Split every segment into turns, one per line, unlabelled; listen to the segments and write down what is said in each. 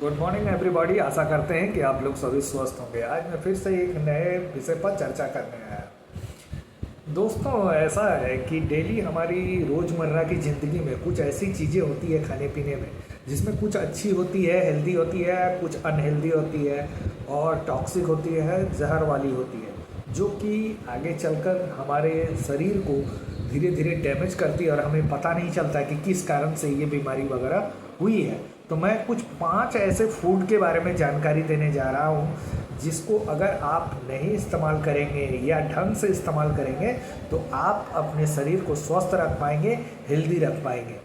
Good morning everybody. आशा करते हैं कि आप लोग सभी स्वस्थ होंगे। आज मैं फिर से एक नए विषय पर चर्चा करने आया। दोस्तों, ऐसा है कि डेली हमारी रोज़मर्रा की ज़िंदगी में कुछ ऐसी चीज़ें होती है खाने पीने में जिसमें कुछ अच्छी होती है, हेल्दी होती है, कुछ अनहेल्दी होती है और टॉक्सिक होती है, जहर वाली होती है, जो कि आगे चलकर हमारे शरीर को धीरे धीरे डैमेज करती है और हमें पता नहीं चलता कि किस कारण से ये बीमारी वगैरह हुई है। तो मैं कुछ 5 ऐसे फूड के बारे में जानकारी देने जा रहा हूँ जिसको अगर आप नहीं इस्तेमाल करेंगे या ढंग से इस्तेमाल करेंगे तो आप अपने शरीर को स्वस्थ रख पाएंगे, हेल्दी रख पाएंगे।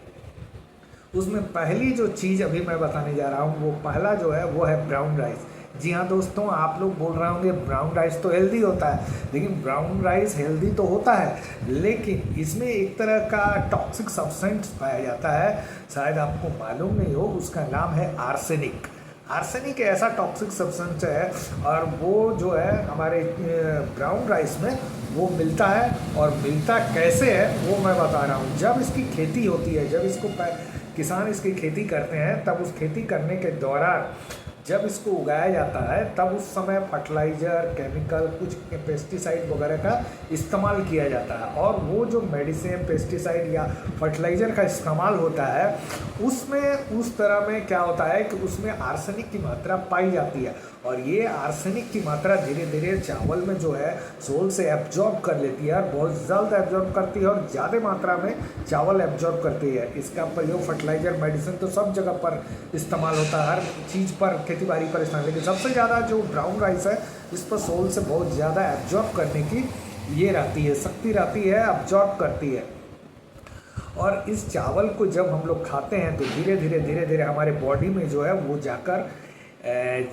उसमें पहली जो चीज़ अभी मैं बताने जा रहा हूँ वो पहला जो है वो है ब्राउन राइस। जी हाँ दोस्तों, आप लोग बोल रहे होंगे ब्राउन राइस तो हेल्दी होता है, लेकिन ब्राउन राइस हेल्दी तो होता है लेकिन इसमें एक तरह का टॉक्सिक सब्सटेंस पाया जाता है, शायद आपको मालूम नहीं हो। उसका नाम है आर्सेनिक। आर्सेनिक ऐसा टॉक्सिक सब्सटेंस है और वो जो है हमारे ब्राउन राइस में वो मिलता है। और मिलता कैसे है वो मैं बता रहा हूँ। जब इसकी खेती होती है, जब इसको किसान इसकी खेती करते हैं, तब उस खेती करने के दौरान जब इसको उगाया जाता है तब उस समय फर्टिलाइज़र, केमिकल, कुछ पेस्टिसाइड वगैरह का इस्तेमाल किया जाता है। और वो जो मेडिसिन, पेस्टिसाइड या फर्टिलाइज़र का इस्तेमाल होता है उसमें उस तरह में क्या होता है कि उसमें आर्सेनिक की मात्रा पाई जाती है। और ये आर्सेनिक की मात्रा धीरे धीरे चावल में जो है सोल से एब्जॉर्ब कर लेती है और बहुत जल्द एब्जॉर्ब करती है और ज़्यादा मात्रा में चावल एब्जॉर्ब करती है। इसका प्रयोग फर्टिलाइज़र, मेडिसिन तो सब जगह पर इस्तेमाल होता है, हर चीज़ पर, खेती बाड़ी पर इस्तेमाल। लेकिन सबसे ज़्यादा जो ब्राउन राइस है इस पर सोल से बहुत ज़्यादा एब्जॉर्ब करने की ये रहती है, शक्ति रहती है, एब्जॉर्ब करती है। और इस चावल को जब हम लोग खाते हैं तो धीरे धीरे हमारे बॉडी में जो है वो जाकर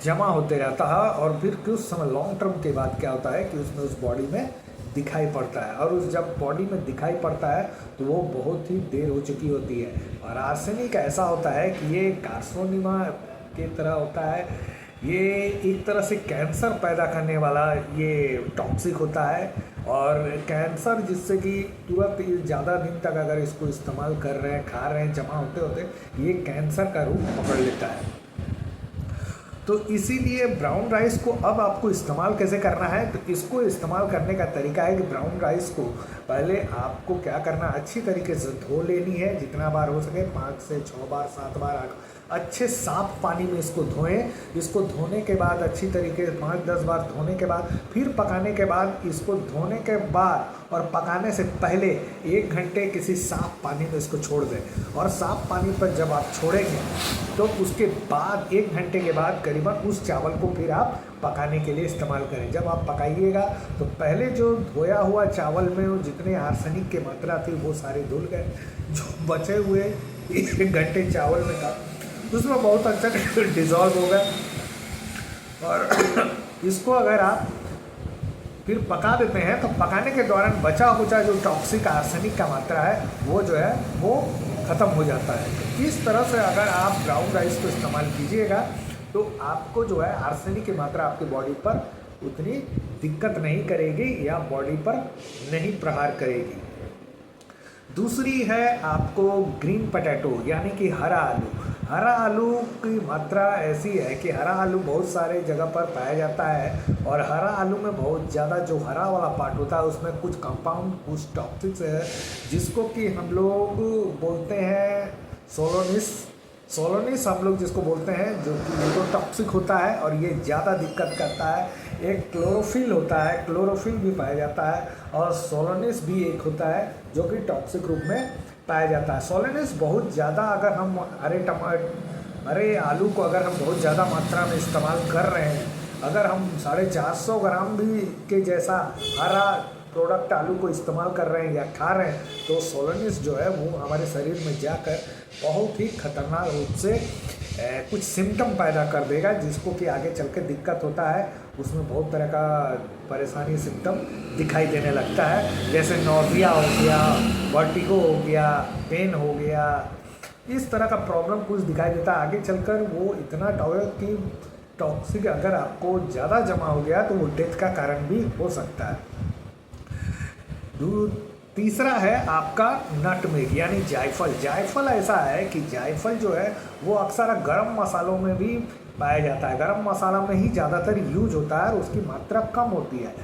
जमा होते रहता है। और फिर कुछ समय लॉन्ग टर्म के बाद क्या होता है कि उसमें उस बॉडी में दिखाई पड़ता है। और उस जब बॉडी में दिखाई पड़ता है तो वो बहुत ही देर हो चुकी होती है। और आर्सेनिक ऐसा होता है कि ये कार्सिनोमा की तरह होता है। ये एक तरह से कैंसर पैदा करने वाला ये टॉक्सिक होता है। और कैंसर जिससे कि तुरंत ज़्यादा दिन तक अगर इसको इस्तेमाल कर रहे हैं, खा रहे हैं, जमा होते होते ये कैंसर का रूप पकड़ लेता है। तो इसीलिए ब्राउन राइस को अब आपको इस्तेमाल कैसे करना है, तो इसको इस्तेमाल करने का तरीका है कि ब्राउन राइस को पहले आपको क्या करना, अच्छी तरीके से धो लेनी है, जितना बार हो सके, 5 से 6 बार, 7 बार, 8 अच्छे साफ पानी में इसको धोएं। इसको धोने के बाद अच्छी तरीके से 5-10 बार धोने के बाद फिर पकाने के बाद, इसको धोने के बाद और पकाने से पहले 1 घंटे किसी साफ पानी में इसको छोड़ दें। और साफ पानी पर जब आप छोड़ेंगे तो उसके बाद 1 घंटे के बाद करीबन उस चावल को फिर आप पकाने के लिए इस्तेमाल करें। जब आप पकाइएगा तो पहले जो धोया हुआ चावल में जितने आर्सेनिक की मात्रा थी वो सारे धुल गए। जो बचे हुए 1 घंटे चावल में था उसमें बहुत अच्छा डिज़ोल्व होगा। और इसको अगर आप फिर पका देते हैं तो पकाने के दौरान बचा खुचा जो टॉक्सिक आर्सेनिक का मात्रा है वो जो है वो ख़त्म हो जाता है। तो इस तरह से अगर आप ब्राउन राइस को इस्तेमाल कीजिएगा तो आपको जो है आर्सेनिक की मात्रा आपकी बॉडी पर उतनी दिक्कत नहीं करेगी या बॉडी पर नहीं प्रहार करेगी। दूसरी है आपको ग्रीन पोटैटो यानी कि हरा आलू। हरा आलू की मात्रा ऐसी है कि हरा आलू बहुत सारे जगह पर पाया जाता है। और हरा आलू में बहुत ज़्यादा जो हरा वाला पार्ट होता है उसमें कुछ कंपाउंड, कुछ टॉक्सिक्स है जिसको कि हम लोग बोलते हैं सोलोनिस हम लोग जिसको बोलते हैं, जो कि ये तो टॉक्सिक होता है और ये ज़्यादा दिक्कत करता है। एक क्लोरोफिल होता है, क्लोरोफिल भी पाया जाता है और सोलोनिस भी एक होता है जो कि टॉक्सिक रूप में पाया जाता है। सोलोनिस बहुत ज़्यादा अगर हम हरे आलू को अगर हम बहुत ज़्यादा मात्रा में इस्तेमाल कर रहे हैं, अगर हम 450 ग्राम भी के जैसा हरा प्रोडक्ट आलू को इस्तेमाल कर रहे हैं या खा रहे हैं तो सोलोनिस जो है वो हमारे शरीर में जाकर बहुत ही खतरनाक रूप से कुछ सिम्टम पैदा कर देगा जिसको कि आगे चल के दिक्कत होता है। उसमें बहुत तरह का परेशानी, सिम्टम दिखाई देने लगता है, जैसे नौजिया हो गया, वर्टिगो हो गया, पेन हो गया, इस तरह का प्रॉब्लम कुछ दिखाई देता है। आगे चलकर वो इतना टॉक्सिक अगर आपको ज़्यादा जमा हो गया तो वो डेथ का कारण भी हो सकता है। तीसरा है आपका नटमेग यानी जायफल। जायफल ऐसा है कि जायफल जो है वो अक्सर गरम मसालों में भी पाया जाता है, गरम मसाला में ही ज़्यादातर यूज होता है और उसकी मात्रा कम होती है।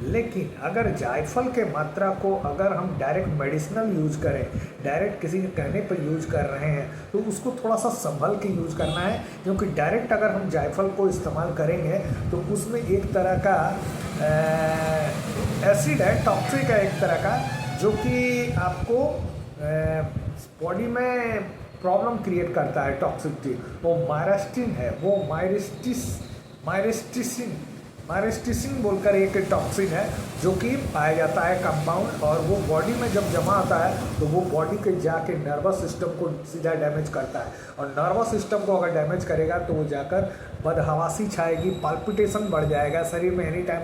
लेकिन अगर जायफल के मात्रा को अगर हम डायरेक्ट मेडिसिनल यूज करें, डायरेक्ट किसी के कहने पर यूज कर रहे हैं, तो उसको थोड़ा सा संभल के यूज करना है, क्योंकि डायरेक्ट अगर हम जायफल को इस्तेमाल करेंगे तो उसमें एक तरह का एसिड है, टॉक्सिक है एक तरह का, जो कि आपको बॉडी में प्रॉब्लम क्रिएट करता है। टॉक्सिसिटी वो मायरेस्टिन है, वो मायरेस्टिसिन बोलकर एक टॉक्सिन है जो कि पाया जाता है कंपाउंड, और वो बॉडी में जब जमा होता है तो वो बॉडी के जाके नर्वस सिस्टम को सीधा डैमेज करता है, और नर्वस सिस्टम को अगर डैमेज करेगा तो वो जाकर बदहवासी छाएगी, पाल्पिटेशन बढ़ जाएगा, शरीर में एनी टाइम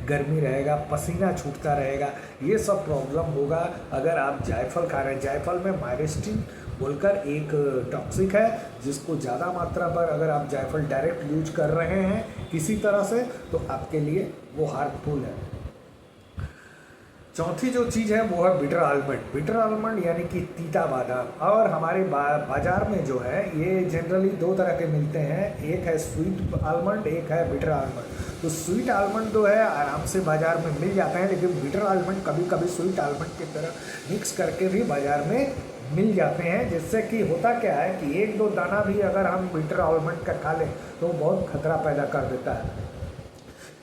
गर्मी रहेगा, पसीना छूटता रहेगा, ये सब प्रॉब्लम होगा अगर आप जायफल खा रहे हैं। जायफल में मायरेस्टिन बोलकर एक टॉक्सिक है, जिसको ज़्यादा मात्रा पर अगर आप जायफल डायरेक्ट यूज कर रहे हैं किसी तरह से तो आपके लिए वो हार्मफुल है। चौथी जो चीज़ है वो है बिटर आलमंड। बिटर आलमंड यानी कि तीता बादाम, और हमारे बाज़ार में जो है ये जनरली दो तरह के मिलते हैं, एक है स्वीट आलमंड, एक है बिटर आलमंड। तो स्वीट आलमंड जो है आराम से बाज़ार में मिल जाते हैं, लेकिन बिटर आलमंड कभी कभी स्वीट आलमंड की तरह मिक्स करके भी बाज़ार में मिल जाते हैं, जिससे कि होता क्या है कि एक दो दाना भी अगर हम बिटर आलमंड का खा लें तो बहुत खतरा पैदा कर देता है,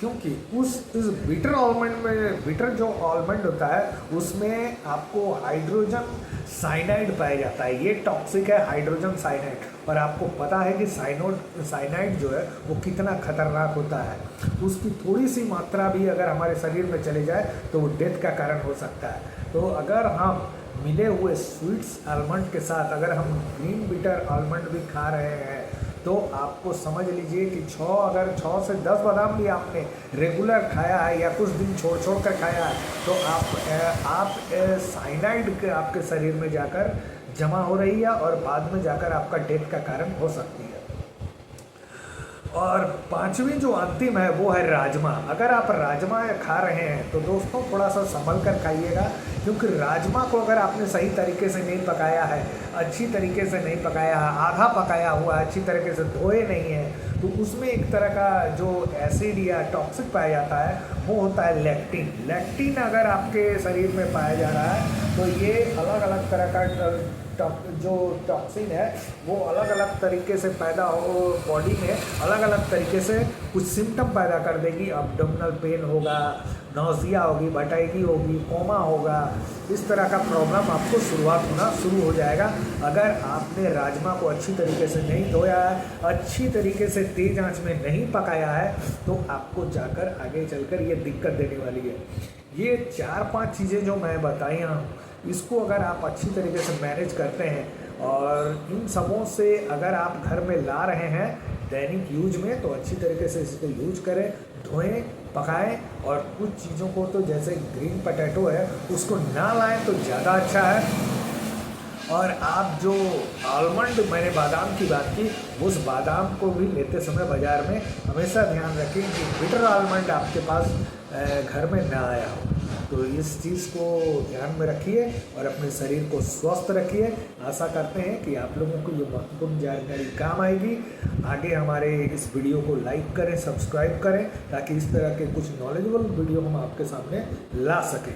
क्योंकि इस बिटर आलमंड में, बिटर जो आलमंड होता है उसमें आपको हाइड्रोजन साइनाइड पाया जाता है। ये टॉक्सिक है हाइड्रोजन साइनाइड, और आपको पता है कि साइनाइड जो है वो कितना खतरनाक होता है। उसकी थोड़ी सी मात्रा भी अगर हमारे शरीर में चले जाए तो वो डेथ का कारण हो सकता है। तो अगर हम मिले हुए स्वीट्स आलमंड के साथ अगर हम ग्रीन बिटर आलमंड भी खा रहे हैं तो आपको समझ लीजिए कि 6 से 10 बादाम भी आपने रेगुलर खाया है या कुछ दिन छोड़ छोड़ कर खाया है तो आप साइनाइड आपके शरीर में जाकर जमा हो रही है और बाद में जाकर आपका डेथ का कारण हो सकती है। और पांचवी जो अंतिम है वो है राजमा। अगर आप राजमा खा रहे हैं तो दोस्तों थोड़ा सा संभल कर खाइएगा, क्योंकि राजमा को अगर आपने सही तरीके से नहीं पकाया है, अच्छी तरीके से नहीं पकाया है, आधा पकाया हुआ अच्छी तरीके से धोए नहीं है, तो उसमें एक तरह का जो एसिड या टॉक्सिक पाया जाता है वो होता है लैक्टिन। लैक्टिन अगर आपके शरीर में पाया जा रहा है तो ये अलग अलग तरह का जो टॉक्सिन है वो अलग अलग तरीके से पैदा हो, बॉडी में अलग अलग तरीके से कुछ सिम्टम पैदा कर देगी। अब्डोमिनल पेन होगा, नौजिया होगी, भटाइकी होगी, कोमा होगा, इस तरह का प्रॉब्लम आपको शुरुआत होना शुरू हो जाएगा अगर आपने राजमा को अच्छी तरीके से नहीं धोया है, अच्छी तरीके से तेज आंच में नहीं पकाया है, तो आपको जाकर आगे चलकर ये दिक्कत देने वाली है। ये 4-5 चीज़ें जो मैं बताई हूँ इसको अगर आप अच्छी तरीके से मैनेज करते हैं और इन सबों से अगर आप घर में ला रहे हैं दैनिक यूज में तो अच्छी तरीके से इसको यूज करें, धोएं, पकाएं, और कुछ चीज़ों को तो जैसे ग्रीन पोटैटो है उसको ना लाएं तो ज़्यादा अच्छा है। और आप जो आलमंड, मैंने बादाम की बात की, उस बादाम को भी लेते समय बाज़ार में हमेशा ध्यान रखें कि बिटर आलमंड आपके पास घर में ना आया हो। तो इस चीज़ को ध्यान में रखिए और अपने शरीर को स्वस्थ रखिए। आशा करते हैं कि आप लोगों को ये महत्वपूर्ण जानकारी काम आएगी। आगे हमारे इस वीडियो को लाइक करें, सब्सक्राइब करें, ताकि इस तरह के कुछ नॉलेजेबल वीडियो हम आपके सामने ला सकें।